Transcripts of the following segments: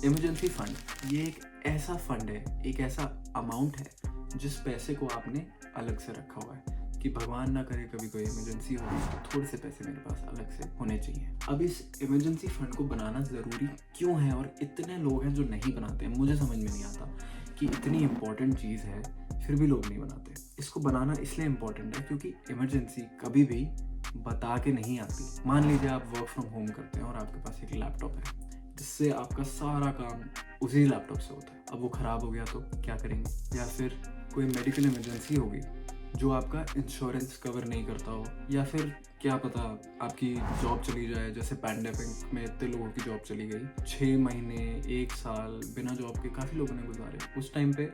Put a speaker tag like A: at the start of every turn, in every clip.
A: Emergency fund ये एक ऐसा फंड है, एक ऐसा अमाउंट है जिस पैसे को आपने अलग से रखा हुआ है कि भगवान ना करे कभी कोई इमरजेंसी हो तो थोड़े से पैसे मेरे पास अलग से होने चाहिए। अब इस इमरजेंसी फंड को बनाना ज़रूरी क्यों है और इतने लोग हैं जो नहीं बनाते हैं, मुझे समझ में नहीं आता कि इतनी इम्पोर्टेंट चीज़ है फिर भी लोग नहीं बनाते। इसको बनाना इसलिए इम्पोर्टेंट है क्योंकि इमरजेंसी कभी भी बता के नहीं आती। मान लीजिए आप वर्क फ्रॉम होम करते हैं और आपके पास एक लैपटॉप है जिससे आपका सारा काम उसी लैपटॉप से होता है। अब वो ख़राब हो गया तो क्या करेंगे? या फिर कोई मेडिकल इमरजेंसी होगी जो आपका इंश्योरेंस कवर नहीं करता हो, या फिर क्या पता आपकी जॉब चली जाए, जैसे पैंडेमिक में इतने लोगों की जॉब चली गई, 6 महीने 1 साल बिना जॉब के काफ़ी लोगों ने गुजारे। उस टाइम पे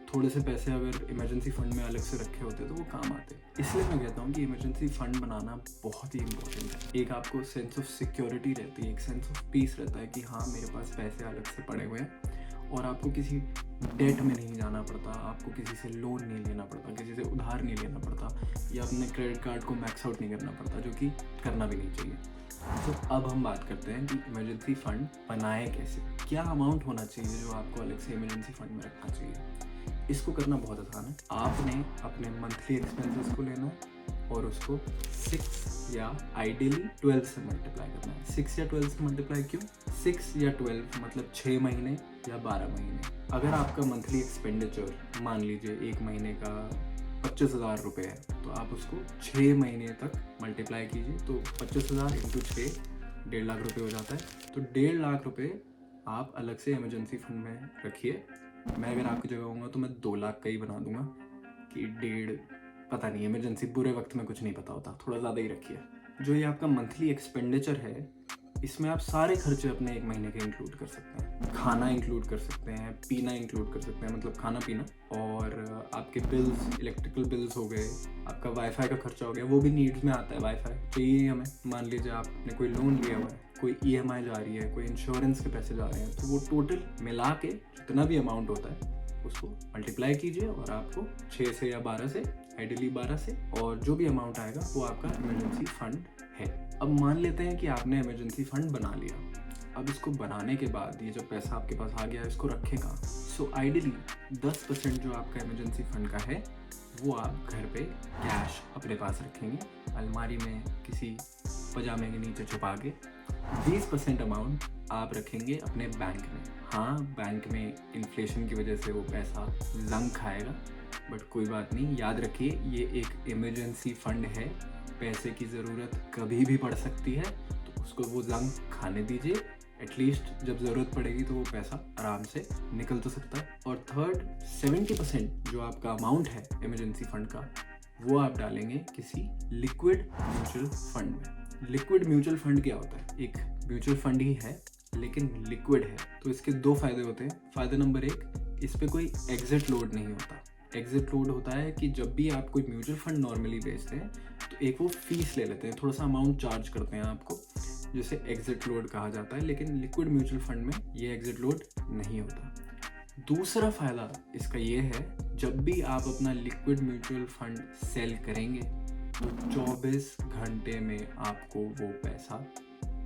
A: थोड़े से पैसे अगर इमरजेंसी फंड में अलग से रखे होते तो वो काम आते। इसलिए मैं कहता हूँ कि इमरजेंसी फंड बनाना बहुत ही इंपॉर्टेंट है। एक आपको सेंस ऑफ सिक्योरिटी रहती है, एक सेंस ऑफ पीस रहता है कि हाँ मेरे पास पैसे अलग से पड़े हुए हैं और आपको किसी डेट में नहीं जाना पड़ता, आपको किसी से लोन नहीं लेना पड़ता, किसी से उधार नहीं लेना पड़ता, या अपने क्रेडिट कार्ड को मैक्स आउट नहीं करना पड़ता, जो कि करना भी नहीं चाहिए। तो अब हम बात करते हैं कि इमरजेंसी फंड बनाए कैसे, क्या अमाउंट होना चाहिए जो आपको अलग से इमरजेंसी फंड में रखना चाहिए। इसको करना बहुत आसान है। आपने अपने मंथली एक्सपेंसेस को लेना और उसको 6 या आइडियली 12 से मल्टीप्लाई करना है। 6 या 12 से मल्टीप्लाई क्यों? 6 या 12 मतलब 6 महीने या 12 महीने। अगर आपका मंथली एक्सपेंडिचर मान लीजिए 1 महीने का 25,000 रुपये है तो आप उसको 6 महीने तक मल्टीप्लाई कीजिए, तो 25,000 इंटू 6 1.5 लाख रुपये हो जाता है। तो 1.5 लाख रुपये आप अलग से इमरजेंसी फंड में रखिए। मैं अगर आपकी जगह होऊंगा तो मैं 2 लाख का ही बना दूंगा कि 1.5, पता नहीं, इमरजेंसी बुरे वक्त में कुछ नहीं पता होता, थोड़ा ज़्यादा ही रखिए। जो ये आपका मंथली एक्सपेंडिचर है इसमें आप सारे खर्चे अपने 1 महीने के इंक्लूड कर सकते हैं। खाना इंक्लूड कर सकते हैं, पीना इंक्लूड कर सकते हैं, मतलब खाना पीना, और आपके बिल्स, इलेक्ट्रिकल बिल्स हो गए, आपका वाईफाई का खर्चा हो गया, वो भी नीड्स में आता है। वाईफाई चाहिए हमें, मान लीजिए आपने कोई लोन लिया हुआ है, कोई EMI जा रही है, कोई इंश्योरेंस के पैसे जा रहे हैं, तो वो टोटल मिला के जितना भी अमाउंट होता है उसको मल्टीप्लाई कीजिए और आपको 6 से या 12 से, आइडियली 12 से, और जो भी अमाउंट आएगा वो आपका इमरजेंसी फंड है। अब मान लेते हैं कि आपने इमरजेंसी फंड बना लिया। अब इसको बनाने के बाद ये जो पैसा आपके पास आ गया इसको रखें कहाँ? सो आइडियली 10% जो आपका इमरजेंसी फंड का है वो आप घर पे कैश अपने पास रखेंगे, अलमारी में किसी पजामे के नीचे छुपा के। 20% अमाउंट आप रखेंगे अपने बैंक में। हाँ, बैंक में इन्फ्लेशन की वजह से वो पैसा लंग खाएगा, बट कोई बात नहीं, याद रखिए ये एक इमरजेंसी फंड है। पैसे की ज़रूरत कभी भी पड़ सकती है, तो उसको वो लंग खाने दीजिए। एटलीस्ट जब ज़रूरत पड़ेगी तो वो पैसा आराम से निकल तो सकता है। और थर्ड, 70% जो आपका अमाउंट है इमरजेंसी फंड का वो आप डालेंगे किसी लिक्विड म्यूचुअल फंड में। लिक्विड म्यूचुअल फंड क्या होता है? एक म्यूचुअल फंड ही है लेकिन लिक्विड है, तो इसके 2 फायदे होते हैं। फ़ायदा नंबर 1, इस पर कोई एग्जिट लोड नहीं होता। एग्जिट लोड होता है कि जब भी आप कोई म्यूचुअल फंड नॉर्मली बेचते हैं तो एक वो फीस ले लेते हैं, थोड़ा सा अमाउंट चार्ज करते हैं आपको, जिसे एग्जिट लोड कहा जाता है। लेकिन लिक्विड म्यूचुअल फंड में ये एग्जिट लोड नहीं होता। दूसरा फ़ायदा इसका ये है, जब भी आप अपना लिक्विड म्यूचुअल फंड सेल करेंगे तो 24 घंटे में आपको वो पैसा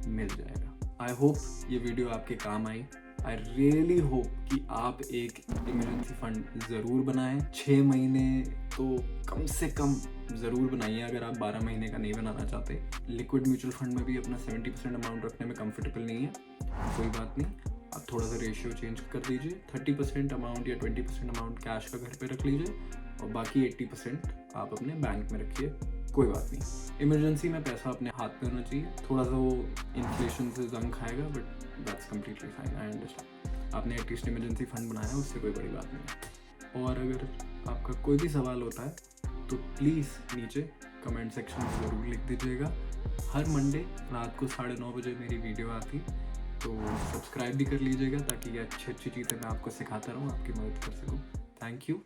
A: मिल जाएगा। आई होप ये वीडियो आपके काम आई। आई रियली होप कि आप एक इमरजेंसी फंड ज़रूर बनाएं। 6 महीने तो कम से कम ज़रूर बनाइए अगर आप 12 महीने का नहीं बनाना चाहते। लिक्विड म्यूचुअल फंड में भी अपना 70% अमाउंट रखने में कंफर्टेबल नहीं है, कोई बात नहीं, आप थोड़ा सा रेशियो चेंज कर दीजिए। 30% अमाउंट या 20% अमाउंट कैश का घर पे रख लीजिए और बाकी 80% आप अपने बैंक में रखिए, कोई बात नहीं। इमरजेंसी में पैसा अपने हाथ में होना चाहिए। थोड़ा सा वो इन्फ्लेशन से जंग खाएगा, but that's completely fine, I understand. आपने एटलीस्ट इमरजेंसी फंड बनाया, उससे कोई बड़ी बात नहीं है। और अगर आपका कोई भी सवाल होता है तो प्लीज़ नीचे कमेंट सेक्शन में ज़रूर लिख दीजिएगा। हर मंडे रात को 9:30 बजे मेरी वीडियो आती, तो सब्सक्राइब भी कर लीजिएगा ताकि ये अच्छी चीज़ें मैं आपको सिखाता रहूँ, आपकी मदद कर सकूँ। Thank you.